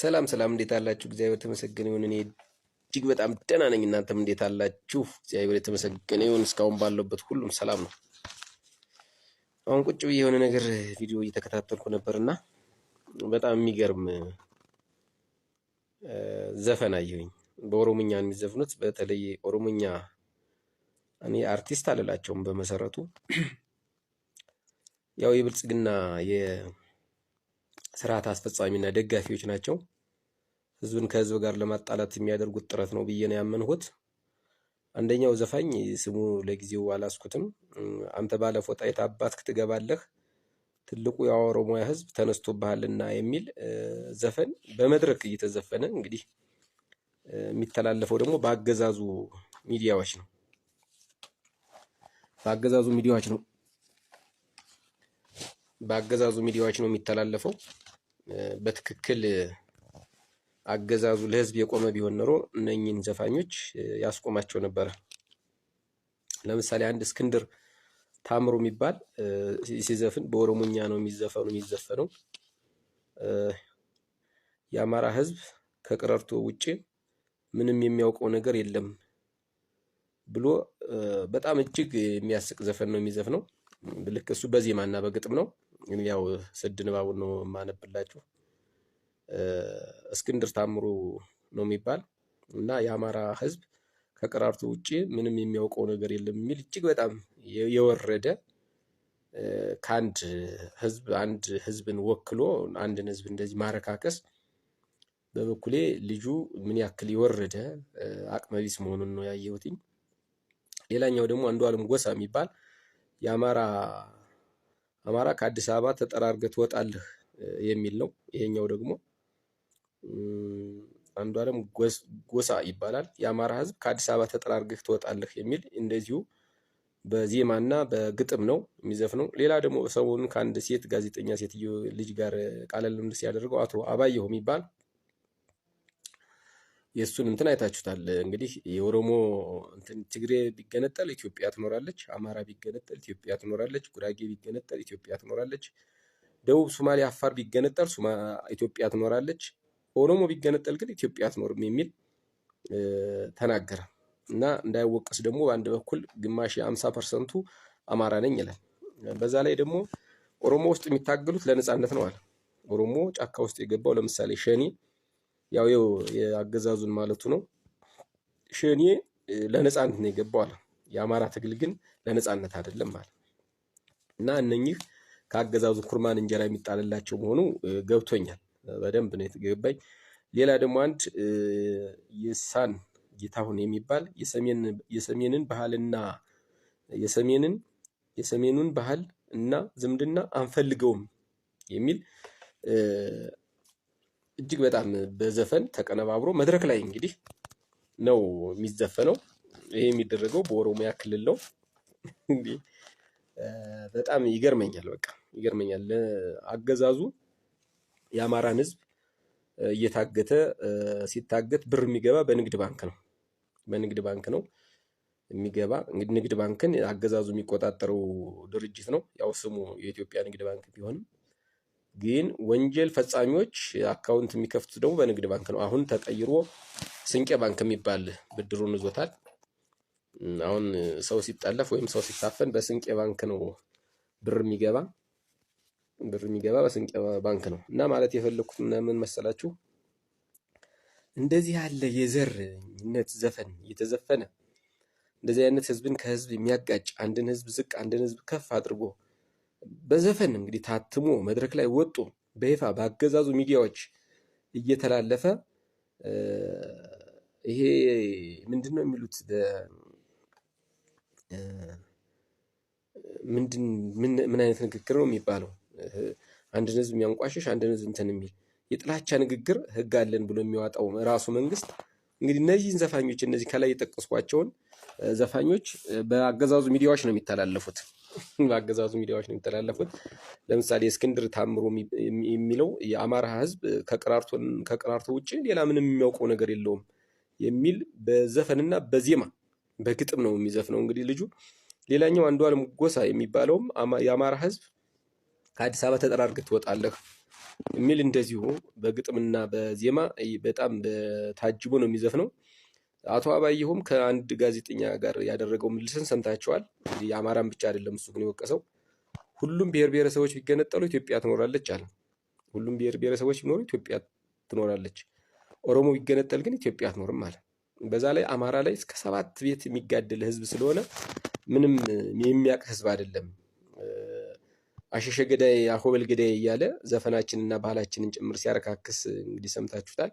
ሰላም ሰላም፣ እንዴት አላችሁ? እግዚአብሔር የተመሰገነ ይሁን። እኔ እጅግ በጣም ደህና ነኝ። እናንተም እንዴት አላችሁ? እግዚአብሔር የተመሰገነ ይሁን። እስካሁን ባለውበት ሁሉም ሰላም ነው። አሁን ቁጭ ብዬ የሆነ ነገር ቪዲዮ እየተከታተልኩ ነበርና በጣም የሚገርም ዘፈን አየሁኝ። በኦሮሞኛ የሚዘፍኑት በተለይ ኦሮሞኛ እኔ አርቲስት አልላቸውም በመሰረቱ ያው የብልጽግና የስርዓት አስፈጻሚና ደጋፊዎች ናቸው። ህዝብን ከህዝብ ጋር ለማጣላት የሚያደርጉት ጥረት ነው ብዬ ነው ያመንሁት። አንደኛው ዘፋኝ ስሙ ለጊዜው አላስኩትም። አንተ ባለፎጣ የታባትክ ትገባለህ ትልቁ የኦሮሞያ ህዝብ ተነስቶብሃልና የሚል ዘፈን በመድረክ እየተዘፈነ እንግዲህ የሚተላለፈው ደግሞ በአገዛዙ ሚዲያዎች ነው። በአገዛዙ ሚዲያዎች ነው የሚተላለፈው። በትክክል አገዛዙ ለህዝብ የቆመ ቢሆን ኖሮ እነኚህን ዘፋኞች ያስቆማቸው ነበር። ለምሳሌ አንድ እስክንድር ታምሩ የሚባል ሲዘፍን በኦሮሞኛ ነው የሚዘፈነው። የአማራ ህዝብ ከቀረርቶ ውጪ ምንም የሚያውቀው ነገር የለም ብሎ በጣም እጅግ የሚያስቅ ዘፈን ነው የሚዘፍነው። ልክ እሱ በዜማና በግጥም ነው። ያው ስድ ንባቡን ነው የማነብላችሁ። እስክንድር ታምሩ ነው የሚባል እና የአማራ ህዝብ ከቀራርቶ ውጪ ምንም የሚያውቀው ነገር የለም የሚል እጅግ በጣም የወረደ ከአንድ ህዝብ አንድ ህዝብን ወክሎ አንድን ህዝብ እንደዚህ ማረካከስ በበኩሌ ልጁ ምን ያክል የወረደ አቅመቢስ መሆኑን ነው ያየሁትኝ። ሌላኛው ደግሞ አንዱዓለም ጎሳ የሚባል አማራ ከአዲስ አበባ ተጠራርገህ ትወጣለህ የሚል ነው። ይሄኛው ደግሞ አንዱዓለም ጎሳ ይባላል። የአማራ ህዝብ ከአዲስ አበባ ተጠራርገህ ትወጣለህ የሚል እንደዚሁ በዜማና በግጥም ነው የሚዘፍነው። ሌላ ደግሞ ሰሞኑን ከአንድ ሴት ጋዜጠኛ ሴትዮ ልጅ ጋር ቃለ ምልልስ ሲያደርገው አቶ አባየሁ የሚባል የእሱን እንትን አይታችሁታል። እንግዲህ የኦሮሞ እንትን ትግሬ ቢገነጠል ኢትዮጵያ ትኖራለች፣ አማራ ቢገነጠል ኢትዮጵያ ትኖራለች፣ ጉራጌ ቢገነጠል ኢትዮጵያ ትኖራለች፣ ደቡብ ሶማሌ፣ አፋር ቢገነጠል ኢትዮጵያ ትኖራለች፣ ኦሮሞ ቢገነጠል ግን ኢትዮጵያ አትኖርም የሚል ተናገረ እና እንዳይወቀስ ደግሞ በአንድ በኩል ግማሽ 50% አማራ ነኝ ይላል። በዛ ላይ ደግሞ ኦሮሞ ውስጥ የሚታገሉት ለነጻነት ነው አለ። ኦሮሞ ጫካ ውስጥ የገባው ለምሳሌ ሸኔ ያው የአገዛዙን ማለቱ ነው። ሸኔ ለነጻነት ነው የገባው አለ። የአማራ ትግል ግን ለነጻነት አይደለም ማለት እና እነኚህ ከአገዛዙ ኩርማን እንጀራ የሚጣልላቸው መሆኑ ገብቶኛል። በደንብ ነው የተገባኝ። ሌላ ደግሞ አንድ የሳን ጌታሁን የሚባል የሰሜንን ባህልና የሰሜኑን ባህል እና ዝምድና አንፈልገውም የሚል እጅግ በጣም በዘፈን ተቀነባብሮ መድረክ ላይ እንግዲህ ነው የሚዘፈነው። ይሄ የሚደረገው በኦሮሚያ ክልል ነው። እንግዲህ በጣም ይገርመኛል። በቃ ይገርመኛል። አገዛዙ የአማራን ህዝብ እየታገተ ሲታገት ብር የሚገባ በንግድ ባንክ ነው የሚገባ። እንግዲህ ንግድ ባንክን አገዛዙ የሚቆጣጠረው ድርጅት ነው። ያው ስሙ የኢትዮጵያ ንግድ ባንክ ቢሆንም ግን ወንጀል ፈጻሚዎች አካውንት የሚከፍቱት ደግሞ በንግድ ባንክ ነው። አሁን ተቀይሮ ስንቄ ባንክ የሚባል ብድሩን ይዞታል። አሁን ሰው ሲጠለፍ ወይም ሰው ሲታፈን በስንቄ ባንክ ነው ብር የሚገባ በስንቄ ባንክ ነው። እና ማለት የፈለኩት ምን መሰላችሁ? እንደዚህ ያለ የዘርነት ዘፈን እየተዘፈነ እንደዚህ አይነት ህዝብን ከህዝብ የሚያጋጭ አንድን ህዝብ ዝቅ አንድን ህዝብ ከፍ አድርጎ በዘፈን እንግዲህ ታትሞ መድረክ ላይ ወጡ በይፋ በአገዛዙ ሚዲያዎች እየተላለፈ ይሄ ምንድነው የሚሉት ምን አይነት ንግግር ነው የሚባለው? አንድን ህዝብ የሚያንቋሽሽ አንድን ህዝብ እንትን የሚል የጥላቻ ንግግር ህግ አለን ብሎ የሚያወጣው ራሱ መንግስት እንግዲህ እነዚህን ዘፋኞች እነዚህ ከላይ የጠቀስኳቸውን ዘፋኞች በአገዛዙ ሚዲያዎች ነው የሚተላለፉት። ለምሳሌ እስክንድር ታምሩ የሚለው የአማራ ህዝብ ከቀራርቶ ውጪ ሌላ ምንም የሚያውቀው ነገር የለውም የሚል በዘፈንና በዜማ በግጥም ነው የሚዘፍነው እንግዲህ ልጁ። ሌላኛው አንዱዓለም ጎሳ የሚባለውም የአማራ ህዝብ ከአዲስ አበባ ተጠራርገህ ትወጣለህ የሚል እንደዚሁ በግጥምና በዜማ በጣም ታጅቦ ነው የሚዘፍነው። አቶ አባየሁም ከአንድ ጋዜጠኛ ጋር ያደረገው ምልልስን ሰምታችኋል። እንግዲህ የአማራን ብቻ አይደለም እሱ ግን የወቀሰው፣ ሁሉም ብሔር ብሔረሰቦች ቢገነጠሉ ኢትዮጵያ ትኖራለች አለ። ሁሉም ብሔር ብሔረሰቦች ቢኖሩ ኢትዮጵያ ትኖራለች፣ ኦሮሞ ቢገነጠል ግን ኢትዮጵያ አትኖርም አለ። በዛ ላይ አማራ ላይ እስከ 7 ቤት የሚጋደል ህዝብ ስለሆነ ምንም የሚያቅ ህዝብ አይደለም። አሸሸ ገዳይ አሆበል ገዳይ እያለ ዘፈናችንና ባህላችንን ጭምር ሲያረካክስ እንግዲህ ሰምታችሁታል።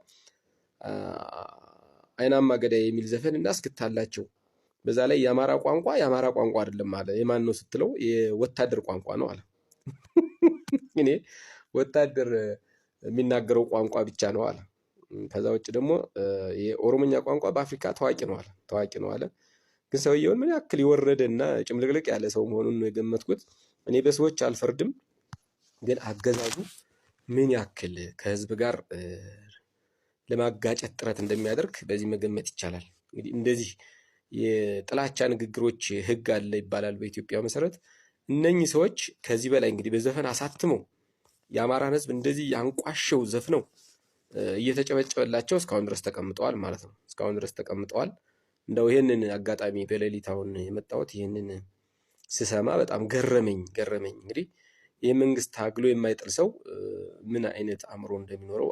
አይናማ ገዳይ የሚል ዘፈን እናስክታላቸው። በዛ ላይ የአማራ ቋንቋ አይደለም አለ። የማን ነው ስትለው የወታደር ቋንቋ ነው አለ። እኔ ወታደር የሚናገረው ቋንቋ ብቻ ነው አለ። ከዛ ውጭ ደግሞ የኦሮሞኛ ቋንቋ በአፍሪካ ታዋቂ ነው አለ። ግን ሰውየውን ምን ያክል የወረደና ጭምልቅልቅ ያለ ሰው መሆኑን ነው የገመትኩት። እኔ በሰዎች አልፈርድም፣ ግን አገዛዙ ምን ያክል ከህዝብ ጋር ለማጋጨት ጥረት እንደሚያደርግ በዚህ መገመት ይቻላል። እንግዲህ እንደዚህ የጥላቻ ንግግሮች ህግ አለ ይባላል በኢትዮጵያ መሰረት። እነኚህ ሰዎች ከዚህ በላይ እንግዲህ በዘፈን አሳትመው የአማራን ህዝብ እንደዚህ ያንቋሸው ዘፍነው እየተጨበጨበላቸው እስካሁን ድረስ ተቀምጠዋል ማለት ነው። እስካሁን ድረስ ተቀምጠዋል። እንደው ይሄንን አጋጣሚ በሌሊት አሁን የመጣሁት ይሄንን ስሰማ በጣም ገረመኝ። እንግዲህ ይህ መንግስት ታግሎ የማይጥል ሰው ምን አይነት አእምሮ እንደሚኖረው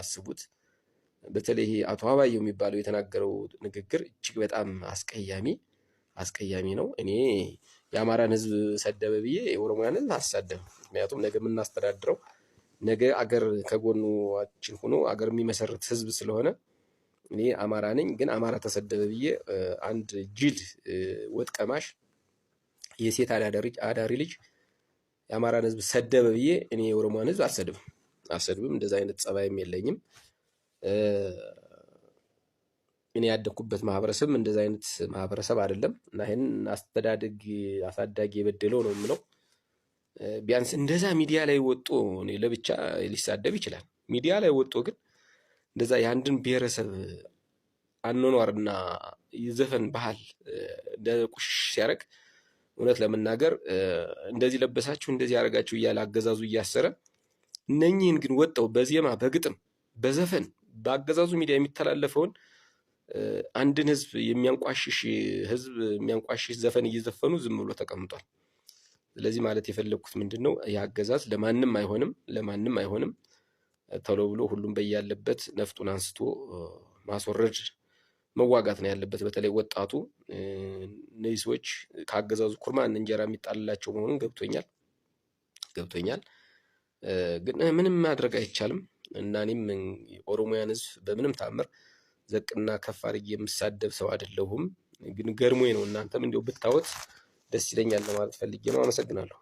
አስቡት። በተለይ አቶ አባየሁ የሚባለው የተናገረው ንግግር እጅግ በጣም አስቀያሚ ነው። እኔ የአማራን ህዝብ ሰደበ ብዬ የኦሮሞያን ህዝብ አልሳደብም። ምክንያቱም ነገ የምናስተዳድረው ነገ አገር ከጎናችን ሆኖ አገር የሚመሰርት ህዝብ ስለሆነ እኔ አማራ ነኝ። ግን አማራ ተሰደበ ብዬ አንድ ጅል ወጥ ቀማሽ የሴት አዳሪ ልጅ የአማራን ህዝብ ሰደበ ብዬ እኔ የኦሮሞን ህዝብ አልሰድብም። እንደዛ አይነት ጸባይም የለኝም። እኔ ያደኩበት ማህበረሰብ እንደዛ አይነት ማህበረሰብ አይደለም እና ይሄን አሳዳጊ የበደለው ነው የምለው። ቢያንስ እንደዛ ሚዲያ ላይ ወጦ እኔ ለብቻ ሊሳደብ ይችላል። ሚዲያ ላይ ወጦ ግን እንደዛ የአንድን ብሔረሰብ አኗኗርና የዘፈን ባህል እንደ ቁሽሽ ሲያደርግ እውነት ለመናገር እንደዚህ ለበሳችሁ እንደዚህ ያደርጋችሁ እያለ አገዛዙ እያሰረ እነኚህን ግን ወጣው በዜማ በግጥም በዘፈን በአገዛዙ ሚዲያ የሚተላለፈውን አንድን ህዝብ የሚያንቋሽሽ ዘፈን እየዘፈኑ ዝም ብሎ ተቀምጧል። ስለዚህ ማለት የፈለግኩት ምንድነው፣ የአገዛዝ ለማንም አይሆንም። ቶሎ ብሎ ሁሉም በያለበት ነፍጡን አንስቶ ማስወረድ መዋጋት ነው ያለበት። በተለይ ወጣቱ እነዚህ ሰዎች ከአገዛዙ ኩርማን እንጀራ የሚጣልላቸው መሆኑን ገብቶኛል። ግን ምንም ማድረግ አይቻልም እና እኔም ኦሮሞያን ህዝብ በምንም ታምር ዘቅና ከፍ አድርጌ የምሳደብ ሰው አይደለሁም። ግን ገርሞኝ ነው። እናንተም እንዲያው ብታወት ደስ ይለኛል ለማለት ፈልጌ ነው። አመሰግናለሁ።